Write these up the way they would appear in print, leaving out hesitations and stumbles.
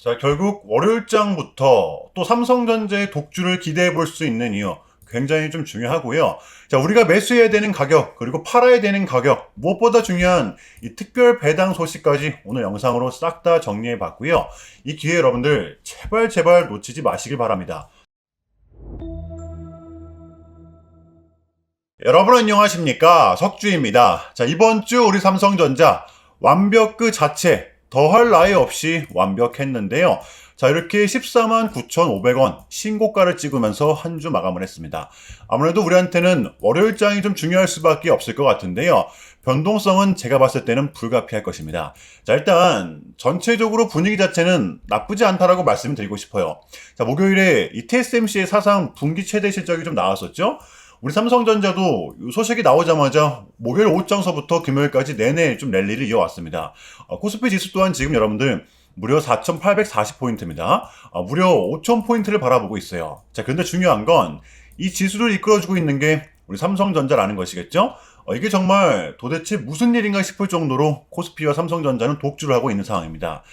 자, 결국 월요일장부터 또 삼성전자의 독주를 기대해 볼 수 있는 이유 굉장히 좀 중요하고요. 자, 우리가 매수해야 되는 가격, 그리고 팔아야 되는 가격, 무엇보다 중요한 이 특별 배당 소식까지 오늘 영상으로 싹 다 정리해 봤고요. 이 기회 여러분들 제발 놓치지 마시길 바랍니다. 여러분 안녕하십니까? 석주입니다. 자, 이번 주 우리 삼성전자 완벽 그 자체 더할 나위 없이 완벽했는데요. 자, 이렇게 14만 9,500원 신고가를 찍으면서 한 주 마감을 했습니다. 아무래도 우리한테는 월요일장이 좀 중요할 수밖에 없을 것 같은데요. 변동성은 제가 봤을 때는 불가피할 것입니다. 자, 일단 전체적으로 분위기 자체는 나쁘지 않다라고 말씀을 드리고 싶어요. 자, 목요일에 이 TSMC의 사상 분기 최대 실적이 좀 나왔었죠. 우리 삼성전자도 소식이 나오자마자 목요일 오후장서부터 금요일까지 내내 좀 랠리를 이어왔습니다. 코스피 지수 또한 지금 여러분들 무려 4,840포인트입니다. 무려 5,000포인트를 바라보고 있어요. 자, 그런데 중요한 건 이 지수를 이끌어주고 있는 게 우리 삼성전자라는 것이겠죠? 이게 정말 도대체 무슨 일인가 싶을 정도로 코스피와 삼성전자는 독주를 하고 있는 상황입니다.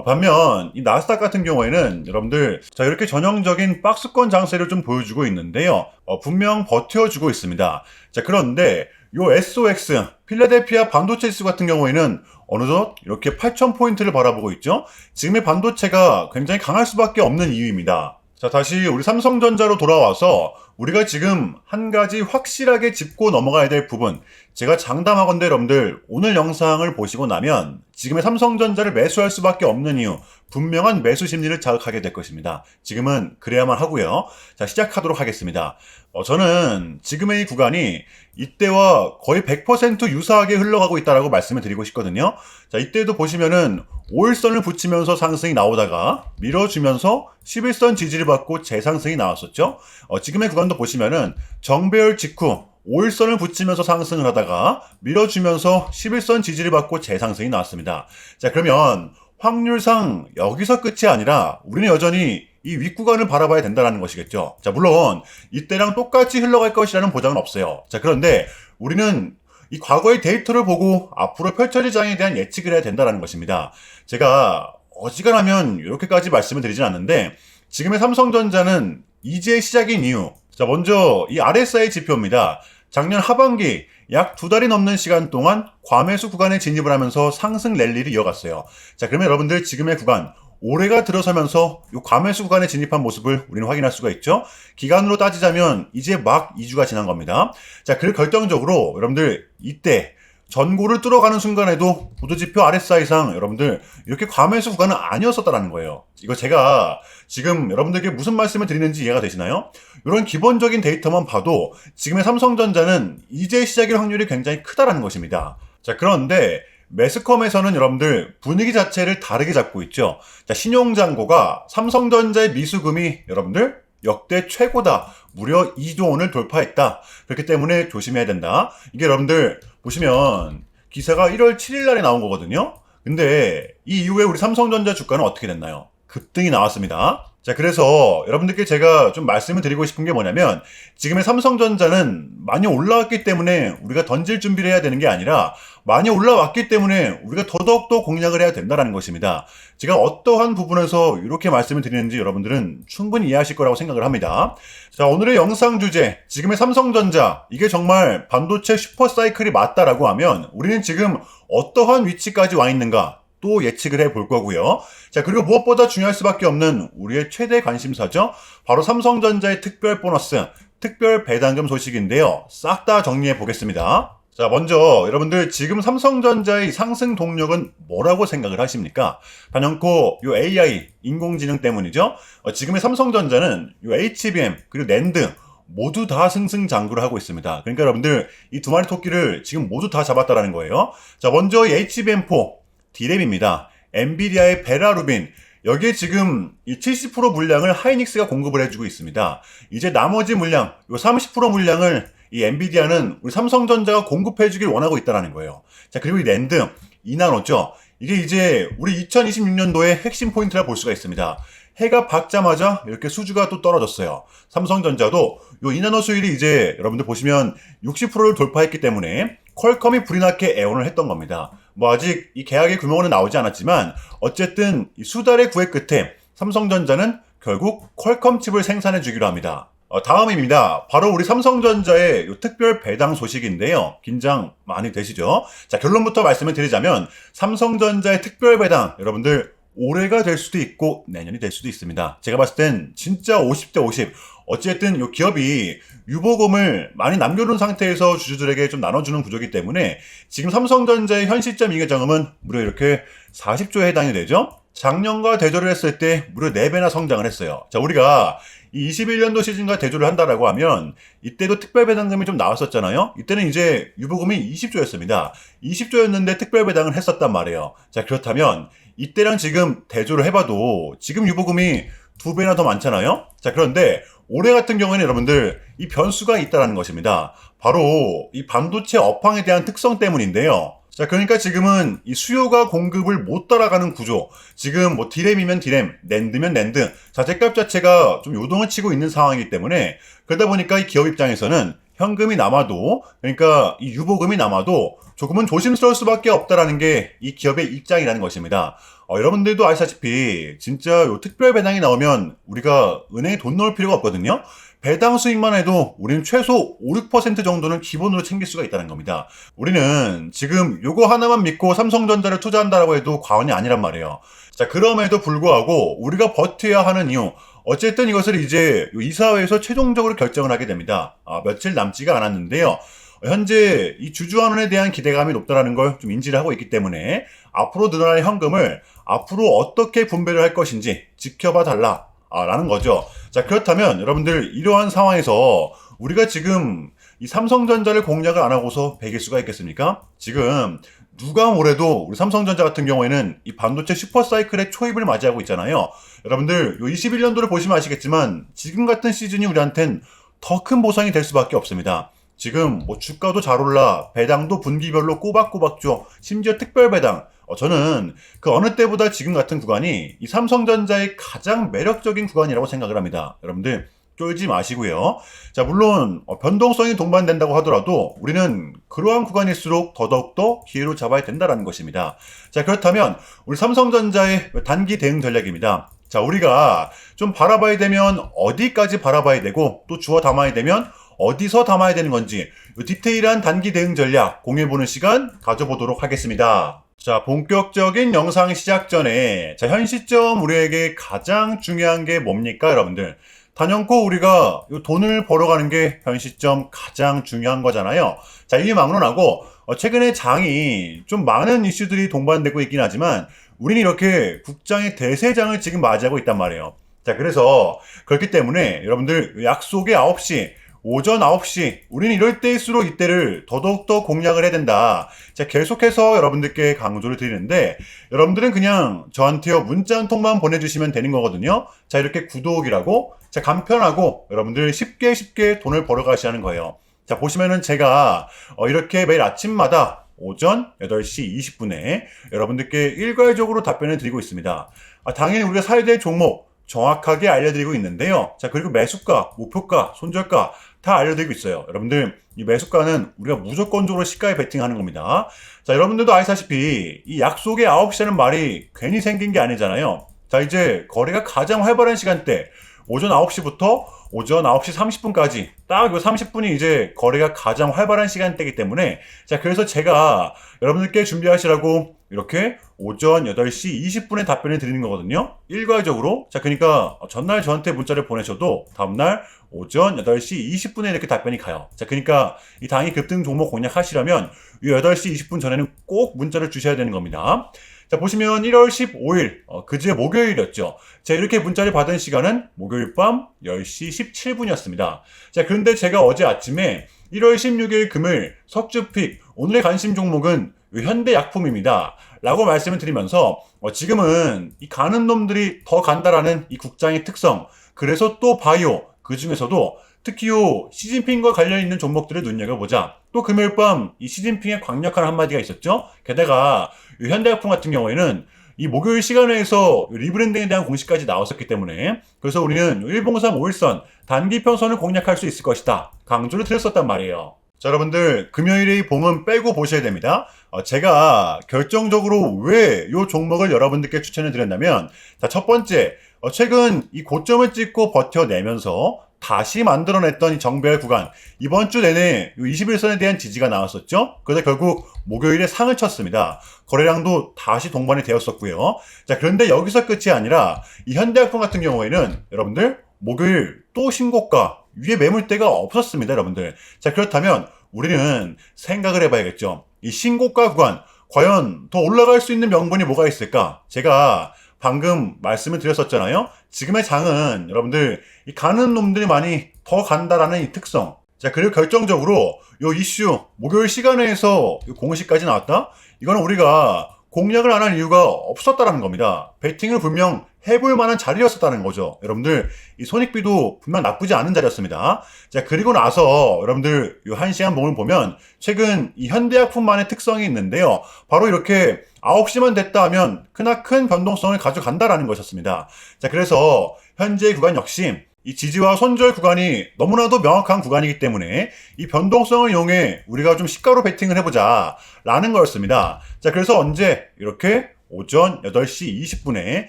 반면 이 나스닥 같은 경우에는 여러분들 자 이렇게 전형적인 박스권 장세를 좀 보여주고 있는데요. 분명 버텨주고 있습니다. 자, 그런데 요 SOX 필라델피아 반도체 지수 같은 경우에는 어느덧 이렇게 8,000포인트를 바라보고 있죠. 지금의 반도체가 굉장히 강할 수밖에 없는 이유입니다. 자, 다시 우리 삼성전자로 돌아와서 우리가 지금 한 가지 확실하게 짚고 넘어가야 될 부분, 제가 장담하건대 여러분들 오늘 영상을 보시고 나면 지금의 삼성전자를 매수할 수밖에 없는 이유, 분명한 매수 심리를 자극하게 될 것입니다. 지금은 그래야만 하고요. 자, 시작하도록 하겠습니다. 저는 지금의 이 구간이 이때와 거의 100% 유사하게 흘러가고 있다라고 말씀을 드리고 싶거든요. 자, 이때도 보시면은 5일선을 붙이면서 상승이 나오다가 밀어주면서 11선 지지를 받고 재상승이 나왔었죠. 지금의 구간도 보시면은 정배열 직후 5일선을 붙이면서 상승을 하다가 밀어주면서 11선 지지를 받고 재상승이 나왔습니다. 자, 그러면 확률상 여기서 끝이 아니라 우리는 여전히 이 윗구간을 바라봐야 된다는 것이겠죠. 자, 물론 이때랑 똑같이 흘러갈 것이라는 보장은 없어요. 자, 그런데 우리는 이 과거의 데이터를 보고 앞으로 펼쳐질 장에 대한 예측을 해야 된다는 것입니다. 제가 어지간하면 이렇게까지 말씀을 드리진 않는데 지금의 삼성전자는 이제 시작인 이유. 자, 먼저 이 RSI 지표입니다. 작년 하반기 약 2달이 넘는 시간 동안 과매수 구간에 진입을 하면서 상승 랠리를 이어갔어요. 자, 그러면 여러분들 지금의 구간 올해가 들어서면서 이 과매수 구간에 진입한 모습을 우리는 확인할 수가 있죠. 기간으로 따지자면 이제 막 2주가 지난 겁니다. 자, 그리고 결정적으로 여러분들 이때 전고를 뚫어가는 순간에도 보도지표 RSI상 여러분들 이렇게 과매수 구간은 아니었었다는 거예요. 이거 제가 지금 여러분들께 무슨 말씀을 드리는지 이해가 되시나요? 이런 기본적인 데이터만 봐도 지금의 삼성전자는 이제 시작일 확률이 굉장히 크다라는 것입니다. 자, 그런데 매스컴에서는 여러분들 분위기 자체를 다르게 잡고 있죠. 자, 신용잔고가 삼성전자의 미수금이 여러분들 역대 최고다. 무려 2조 원을 돌파했다. 그렇기 때문에 조심해야 된다. 이게 여러분들 보시면 기사가 1월 7일 날에 나온 거거든요. 근데 이 이후에 우리 삼성전자 주가는 어떻게 됐나요? 급등이 나왔습니다. 자, 그래서 여러분들께 제가 좀 말씀을 드리고 싶은 게 뭐냐면 지금의 삼성전자는 많이 올라왔기 때문에 우리가 던질 준비를 해야 되는 게 아니라 많이 올라왔기 때문에 우리가 더더욱더 공략을 해야 된다는 것입니다. 제가 어떠한 부분에서 이렇게 말씀을 드리는지 여러분들은 충분히 이해하실 거라고 생각을 합니다. 자, 오늘의 영상 주제, 지금의 삼성전자, 이게 정말 반도체 슈퍼사이클이 맞다라고 하면 우리는 지금 어떠한 위치까지 와 있는가 또 예측을 해볼 거고요. 자, 그리고 무엇보다 중요할 수밖에 없는 우리의 최대 관심사죠. 바로 삼성전자의 특별 보너스, 특별 배당금 소식인데요. 싹 다 정리해 보겠습니다. 자, 먼저 여러분들 지금 삼성전자의 상승 동력은 뭐라고 생각을 하십니까? 단연코 요 AI, 인공지능 때문이죠. 지금의 삼성전자는 요 HBM 그리고 낸드 모두 다 승승장구를 하고 있습니다. 그러니까 여러분들 이 두 마리 토끼를 지금 모두 다 잡았다라는 거예요. 자, 먼저 HBM4 D램입니다. 엔비디아의 베라루빈, 여기에 지금 이 70% 물량을 하이닉스가 공급을 해주고 있습니다. 이제 나머지 물량, 요 30% 물량을 이 엔비디아는 우리 삼성전자가 공급해주길 원하고 있다는 거예요. 자, 그리고 이 랜드, 2나노죠. 이게 이제 우리 2026년도의 핵심 포인트라 볼 수가 있습니다. 해가 밝자마자 이렇게 수주가 또 떨어졌어요. 삼성전자도 요 2나노 수율이 이제 여러분들 보시면 60%를 돌파했기 때문에 퀄컴이 불이 나게 애원을 했던 겁니다. 뭐 아직 이 계약의 규모는 나오지 않았지만 어쨌든 이 수달의 구애 끝에 삼성전자는 결국 퀄컴 칩을 생산해 주기로 합니다. 다음입니다. 바로 우리 삼성전자의 요 특별 배당 소식인데요. 긴장 많이 되시죠? 자, 결론부터 말씀을 드리자면 삼성전자의 특별 배당 여러분들 올해가 될 수도 있고 내년이 될 수도 있습니다. 제가 봤을 땐 진짜 50대 50. 어쨌든 이 기업이 유보금을 많이 남겨둔 상태에서 주주들에게 좀 나눠주는 구조이기 때문에 지금 삼성전자의 현 시점 이계정음은 무려 이렇게 40조에 해당이 되죠. 작년과 대조를 했을 때 무려 4배나 성장을 했어요. 자, 우리가 이 21년도 시즌과 대조를 한다라고 하면 이때도 특별 배당금이 좀 나왔었잖아요. 이때는 이제 유보금이 20조였습니다. 20조였는데 특별 배당을 했었단 말이에요. 자, 그렇다면 이때랑 지금 대조를 해봐도 지금 유보금이 2배나 더 많잖아요. 자, 그런데 올해 같은 경우에는 여러분들 이 변수가 있다라는 것입니다. 바로 이 반도체 업황에 대한 특성 때문인데요. 자, 그러니까 지금은 이 수요가 공급을 못 따라가는 구조. 지금 뭐 디램이면 디램, 낸드면 낸드. 자재값 자체가 좀 요동을 치고 있는 상황이기 때문에 그러다 보니까 이 기업 입장에서는 현금이 남아도, 그러니까 이 유보금이 남아도 조금은 조심스러울 수밖에 없다라는 게 이 기업의 입장이라는 것입니다. 여러분들도 아시다시피 진짜 요 특별 배당이 나오면 우리가 은행에 돈 넣을 필요가 없거든요. 배당 수익만 해도 우리는 최소 5, 6% 정도는 기본으로 챙길 수가 있다는 겁니다. 우리는 지금 요거 하나만 믿고 삼성전자를 투자한다라고 해도 과언이 아니란 말이에요. 자, 그럼에도 불구하고 우리가 버텨야 하는 이유, 어쨌든 이것을 이제 이사회에서 최종적으로 결정을 하게 됩니다. 며칠 남지가 않았는데요. 현재 이 주주환원에 대한 기대감이 높다는 걸 좀 인지를 하고 있기 때문에 앞으로 늘어날 현금을 앞으로 어떻게 분배를 할 것인지 지켜봐 달라 라는 거죠. 자, 그렇다면 여러분들 이러한 상황에서 우리가 지금 이 삼성전자를 공략을 안 하고서 배길 수가 있겠습니까? 지금 누가 뭐래도 우리 삼성전자 같은 경우에는 이 반도체 슈퍼사이클의 초입을 맞이하고 있잖아요. 여러분들 요 21년도를 보시면 아시겠지만 지금 같은 시즌이 우리한텐 더 큰 보상이 될 수밖에 없습니다. 지금 뭐 주가도 잘 올라, 배당도 분기별로 꼬박꼬박 줘, 심지어 특별 배당. 저는 그 어느 때보다 지금 같은 구간이 이 삼성전자의 가장 매력적인 구간이라고 생각을 합니다. 여러분들 쫄지 마시고요. 자, 물론 변동성이 동반된다고 하더라도 우리는 그러한 구간일수록 더더욱더 기회로 잡아야 된다는 것입니다. 자, 그렇다면 우리 삼성전자의 단기 대응 전략입니다. 자, 우리가 좀 바라봐야 되면 어디까지 바라봐야 되고 또 주워 담아야 되면 어디서 담아야 되는 건지 디테일한 단기 대응 전략 공유해보는 시간 가져보도록 하겠습니다. 자, 본격적인 영상 시작 전에 현 시점 우리에게 가장 중요한 게 뭡니까, 여러분들? 단연코 우리가 돈을 벌어가는 게 현 시점 가장 중요한 거잖아요. 자, 이 막론하고 최근에 장이 좀 많은 이슈들이 동반되고 있긴 하지만 우리는 이렇게 국장의 대세장을 지금 맞이하고 있단 말이에요. 자, 그래서 그렇기 때문에 여러분들 약속의 9시 오전 9시 우리는 이럴 때일수록 이때를 더더욱더 공략을 해야 된다. 자, 계속해서 여러분들께 강조를 드리는데 여러분들은 그냥 저한테요 문자 한 통만 보내주시면 되는 거거든요. 자, 이렇게 구독이라고 자, 간편하고 여러분들 쉽게 돈을 벌어 가시는 거예요. 자, 보시면은 제가 이렇게 매일 아침마다 오전 8시 20분에 여러분들께 일괄적으로 답변을 드리고 있습니다. 당연히 우리가 사야 될 종목 정확하게 알려드리고 있는데요. 자, 그리고 매수가, 목표가, 손절가 다 알려드리고 있어요. 여러분들 이 매수가는 우리가 무조건적으로 시가에 베팅하는 겁니다. 자, 여러분들도 아시다시피 이 약속의 9시라는 말이 괜히 생긴 게 아니잖아요. 자, 이제 거래가 가장 활발한 시간대 오전 9시부터 오전 9시 30분까지 딱 요 30분이 이제 거래가 가장 활발한 시간대이기 때문에 자, 그래서 제가 여러분들께 준비하시라고 이렇게 오전 8시 20분에 답변을 드리는 거거든요. 일괄적으로. 자, 그러니까 전날 저한테 문자를 보내셔도 다음날 오전 8시 20분에 이렇게 답변이 가요. 자, 그러니까 이 당일 급등 종목 공략하시려면 이 8시 20분 전에는 꼭 문자를 주셔야 되는 겁니다. 자, 보시면 1월 15일 그제 목요일이었죠. 자, 이렇게 문자를 받은 시간은 목요일 밤 10시 17분이었습니다. 자, 그런데 제가 어제 아침에 1월 16일 금요일 석주픽 오늘의 관심 종목은 현대약품입니다. 라고 말씀을 드리면서 지금은 이 가는 놈들이 더 간다라는 이 국장의 특성, 그래서 또 바이오, 그 중에서도 특히 시진핑과 관련있는 종목들을 눈여겨보자. 또 금요일 밤 이 시진핑의 강력한 한마디가 있었죠. 게다가 현대약품 같은 경우에는 이 목요일 시간에서 리브랜딩에 대한 공시까지 나왔었기 때문에 그래서 우리는 103, 5일선 단기 평선을 공략할 수 있을 것이다. 강조를 드렸었단 말이에요. 자, 여러분들 금요일의 봉은 빼고 보셔야 됩니다. 제가 결정적으로 왜 이 종목을 여러분들께 추천을 드렸냐면, 자, 첫 번째, 최근 이 고점을 찍고 버텨내면서 다시 만들어냈던 이 정배열 구간, 이번 주 내내 21선에 대한 지지가 나왔었죠. 그래서 결국 목요일에 상을 쳤습니다. 거래량도 다시 동반이 되었었고요. 자, 그런데 여기서 끝이 아니라 이 현대약품 같은 경우에는 여러분들 목요일 또 신고가, 위에 매물대가 없었습니다, 여러분들. 자, 그렇다면 우리는 생각을 해봐야겠죠. 이 신고가 구간, 과연 더 올라갈 수 있는 명분이 뭐가 있을까? 제가 방금 말씀을 드렸었잖아요. 지금의 장은 여러분들 이 가는 놈들이 많이 더 간다라는 이 특성. 자, 그리고 결정적으로 요 이슈 목요일 시간에서 공시까지 나왔다. 이거는 우리가 공략을 안 할 이유가 없었다라는 겁니다. 베팅을 분명 해볼 만한 자리였었다는 거죠. 여러분들 이 손익비도 분명 나쁘지 않은 자리였습니다. 자, 그리고 나서 여러분들 요 1시간 봉을 보면 최근 이 현대약품만의 특성이 있는데요. 바로 이렇게 9시만 됐다 하면 크나큰 변동성을 가져간다라는 것이었습니다. 자, 그래서 현재 구간 역시 이 지지와 손절 구간이 너무나도 명확한 구간이기 때문에 이 변동성을 이용해 우리가 좀 시가로 베팅을 해보자 라는 거였습니다. 자, 그래서 언제 이렇게 오전 8시 20분에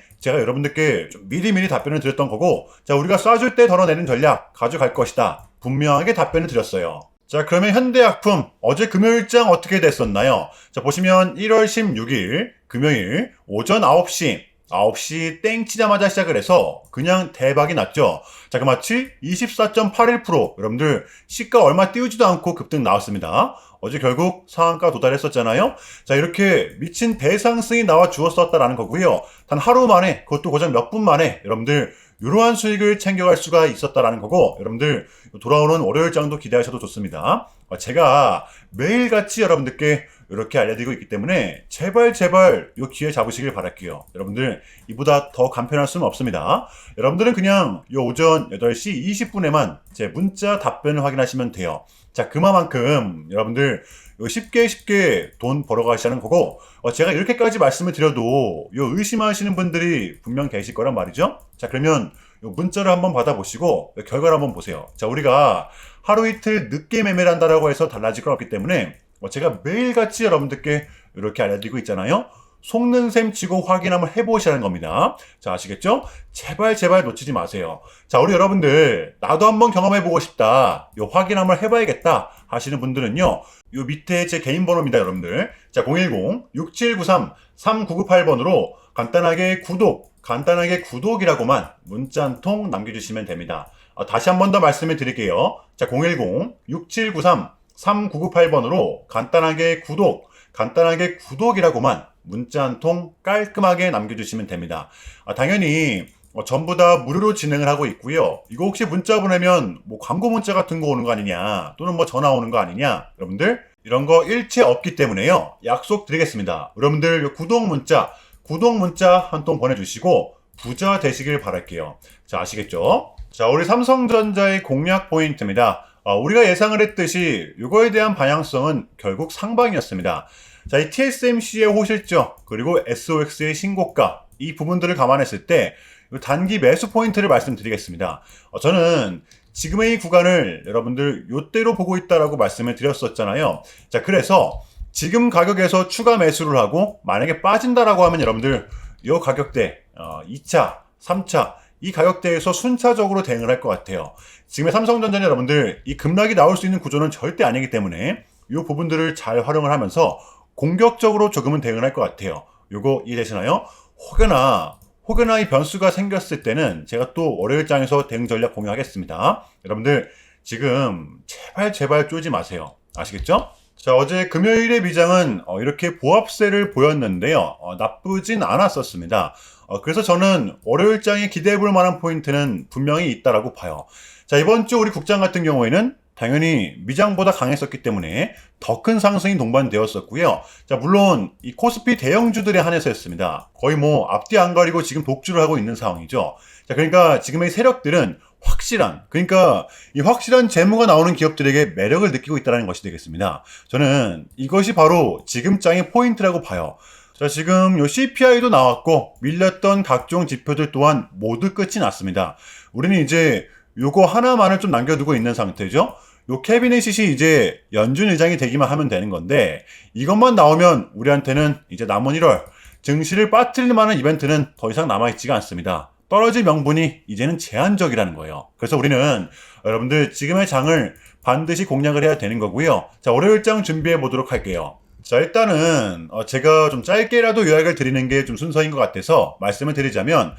제가 여러분들께 좀 미리미리 답변을 드렸던 거고, 자, 우리가 쏴줄 때 덜어내는 전략 가져갈 것이다, 분명하게 답변을 드렸어요. 자, 그러면 현대약품 어제 금요일장 어떻게 됐었나요? 자, 보시면 1월 16일 금요일 오전 9시 땡 치자마자 시작을 해서 그냥 대박이 났죠. 자, 그 마치 24.81% 여러분들 시가 얼마 띄우지도 않고 급등 나왔습니다. 어제 결국 상한가 도달했었잖아요. 자, 이렇게 미친 대상승이 나와 주었었다라는 거고요. 단 하루 만에, 그것도 고작 몇 분 만에 여러분들 이러한 수익을 챙겨갈 수가 있었다라는 거고, 여러분들 돌아오는 월요일장도 기대하셔도 좋습니다. 제가 매일같이 여러분들께 이렇게 알려드리고 있기 때문에 제발 이 기회 잡으시길 바랄게요. 여러분들 이보다 더 간편할 수는 없습니다. 여러분들은 그냥 이 오전 8시 20분에만 제 문자 답변을 확인하시면 돼요. 자, 그만큼 여러분들 쉽게 돈 벌어가시는 거고, 제가 이렇게까지 말씀을 드려도 의심하시는 분들이 분명 계실 거란 말이죠. 자, 그러면 문자를 한번 받아보시고 결과를 한번 보세요. 자, 우리가 하루 이틀 늦게 매매를 한다라고 해서 달라질 건 없기 때문에 제가 매일같이 여러분들께 이렇게 알려드리고 있잖아요. 속는 셈 치고 확인 한번 해보시라는 겁니다. 자, 아시겠죠? 제발 놓치지 마세요. 자, 우리 여러분들 나도 한번 경험해보고 싶다, 요 확인 한번 해봐야겠다 하시는 분들은요, 요 밑에 제 개인 번호입니다, 여러분들. 자, 010-6793-3998번으로 간단하게 구독이라고만 문자 한 통 남겨주시면 됩니다. 다시 한 번 더 말씀을 드릴게요. 자, 010-6793-3998번으로 간단하게 구독이라고만 문자 한 통 깔끔하게 남겨주시면 됩니다. 당연히 전부 다 무료로 진행을 하고 있고요. 이거 혹시 문자 보내면 뭐 광고 문자 같은 거 오는 거 아니냐, 또는 뭐 전화 오는 거 아니냐, 여러분들 이런 거 일체 없기 때문에요. 약속 드리겠습니다. 여러분들 요 구독 문자 한 통 보내주시고 부자 되시길 바랄게요. 자, 아시겠죠? 자, 우리 삼성전자의 공략 포인트입니다. 우리가 예상을 했듯이 이거에 대한 방향성은 결국 상방이었습니다. 자, 이 TSMC의 호실적 그리고 SOX의 신고가, 이 부분들을 감안했을 때 단기 매수 포인트를 말씀드리겠습니다. 저는 지금의 이 구간을 여러분들 요대로 보고 있다라고 말씀을 드렸었잖아요. 자, 그래서 지금 가격에서 추가 매수를 하고 만약에 빠진다라고 하면 여러분들 요 가격대 2차, 3차 이 가격대에서 순차적으로 대응을 할 것 같아요. 지금의 삼성전자는 여러분들 이 급락이 나올 수 있는 구조는 절대 아니기 때문에 이 부분들을 잘 활용을 하면서 공격적으로 조금은 대응을 할 것 같아요. 요거 이해되시나요? 혹여나 이 변수가 생겼을 때는 제가 또 월요일장에서 대응 전략 공유하겠습니다. 여러분들 지금 제발 쪼지 마세요. 아시겠죠? 자, 어제 금요일의 미장은 이렇게 보합세를 보였는데요. 나쁘진 않았었습니다. 그래서 저는 월요일장에 기대해볼 만한 포인트는 분명히 있다라고 봐요. 자, 이번 주 우리 국장 같은 경우에는 당연히 미장보다 강했었기 때문에 더 큰 상승이 동반되었었고요. 자, 물론 이 코스피 대형주들에 한해서였습니다. 거의 뭐 앞뒤 안 가리고 지금 독주를 하고 있는 상황이죠. 자, 그러니까 지금의 세력들은 그러니까 이 확실한 재무가 나오는 기업들에게 매력을 느끼고 있다는 것이 되겠습니다. 저는 이것이 바로 지금 장의 포인트라고 봐요. 자, 지금 요 CPI도 나왔고 밀렸던 각종 지표들 또한 모두 끝이 났습니다. 우리는 이제 요거 하나만을 좀 남겨두고 있는 상태죠. 요 캐비넷이 이제 연준 의장이 되기만 하면 되는 건데 이것만 나오면 우리한테는 이제 남은 1월 증시를 빠뜨릴 만한 이벤트는 더 이상 남아있지가 않습니다. 떨어질 명분이 이제는 제한적이라는 거예요. 그래서 우리는 여러분들 지금의 장을 반드시 공략을 해야 되는 거고요. 자, 월요일장 준비해 보도록 할게요. 자, 일단은 제가 좀 짧게라도 요약을 드리는 게 좀 순서인 것 같아서 말씀을 드리자면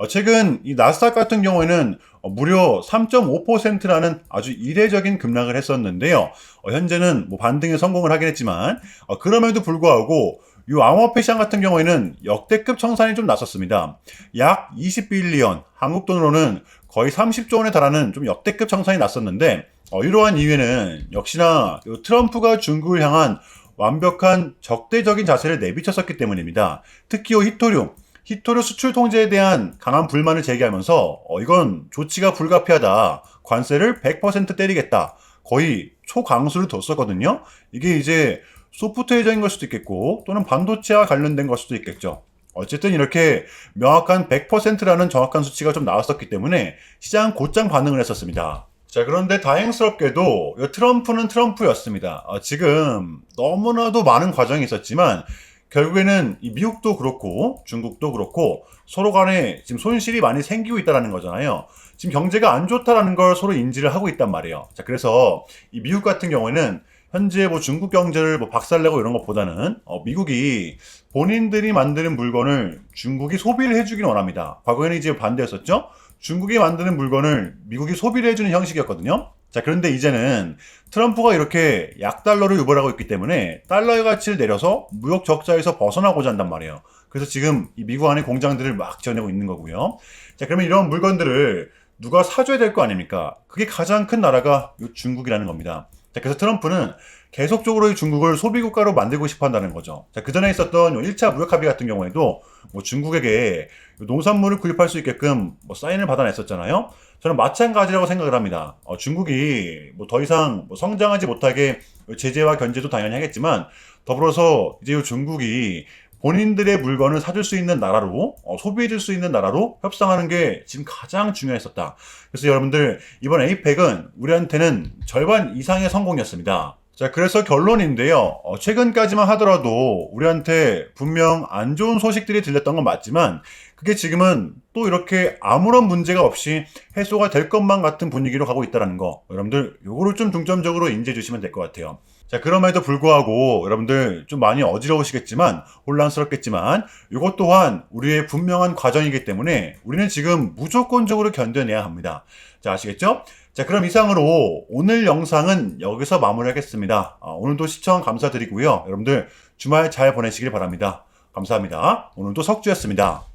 최근 이 나스닥 같은 경우에는 무려 3.5%라는 아주 이례적인 급락을 했었는데요. 현재는 뭐 반등에 성공을 하긴 했지만 그럼에도 불구하고 이 암호화폐 시장 같은 경우에는 역대급 청산이 좀 났었습니다. 약 20빌리언, 한국 돈으로는 거의 30조 원에 달하는 좀 역대급 청산이 났었는데 이러한 이유에는 역시나 트럼프가 중국을 향한 완벽한 적대적인 자세를 내비쳤었기 때문입니다. 특히 히토류 수출 통제에 대한 강한 불만을 제기하면서 이건 조치가 불가피하다. 관세를 100% 때리겠다. 거의 초강수를 뒀었거든요. 이게 이제 소프트웨어적인 걸 수도 있겠고 또는 반도체와 관련된 걸 수도 있겠죠. 어쨌든 이렇게 명확한 100%라는 정확한 수치가 좀 나왔었기 때문에 시장 곧장 반응을 했었습니다. 자, 그런데 다행스럽게도 트럼프는 트럼프였습니다. 지금 너무나도 많은 과정이 있었지만 결국에는 이 미국도 그렇고 중국도 그렇고 서로 간에 지금 손실이 많이 생기고 있다는 거잖아요. 지금 경제가 안 좋다라는 걸 서로 인지를 하고 있단 말이에요. 자, 그래서 이 미국 같은 경우에는 현재 뭐 중국 경제를 뭐 박살내고 이런 것보다는 미국이 본인들이 만드는 물건을 중국이 소비를 해주기를 원합니다. 과거에는 이제 반대였었죠. 중국이 만드는 물건을 미국이 소비를 해주는 형식이었거든요. 자, 그런데 이제는 트럼프가 이렇게 약달러를 유발하고 있기 때문에 달러의 가치를 내려서 무역 적자에서 벗어나고자 한단 말이에요. 그래서 지금 이 미국 안에 공장들을 막 지어내고 있는 거고요. 자, 그러면 이런 물건들을 누가 사줘야 될 거 아닙니까? 그게 가장 큰 나라가 중국이라는 겁니다. 자, 그래서 트럼프는 계속적으로 중국을 소비국가로 만들고 싶어 한다는 거죠. 자, 그전에 있었던 1차 무역 합의 같은 경우에도 뭐 중국에게 농산물을 구입할 수 있게끔 뭐 사인을 받아냈었잖아요. 저는 마찬가지라고 생각을 합니다. 중국이 뭐 더 이상 뭐 성장하지 못하게 제재와 견제도 당연히 하겠지만 더불어서 이제 중국이 본인들의 물건을 사줄 수 있는 나라로 소비해줄 수 있는 나라로 협상하는 게 지금 가장 중요했었다. 그래서 여러분들 이번 에이펙은 우리한테는 절반 이상의 성공이었습니다. 자, 그래서 결론인데요. 최근까지만 하더라도 우리한테 분명 안 좋은 소식들이 들렸던 건 맞지만 그게 지금은 또 이렇게 아무런 문제가 없이 해소가 될 것만 같은 분위기로 가고 있다는 거. 여러분들 요거를 좀 중점적으로 인지해 주시면 될 것 같아요. 자, 그럼에도 불구하고 여러분들 좀 많이 어지러우시겠지만 혼란스럽겠지만 이것 또한 우리의 분명한 과정이기 때문에 우리는 지금 무조건적으로 견뎌내야 합니다. 자, 아시겠죠? 자, 그럼 이상으로 오늘 영상은 여기서 마무리하겠습니다. 오늘도 시청 감사드리고요. 여러분들 주말 잘 보내시길 바랍니다. 감사합니다. 오늘도 석주였습니다.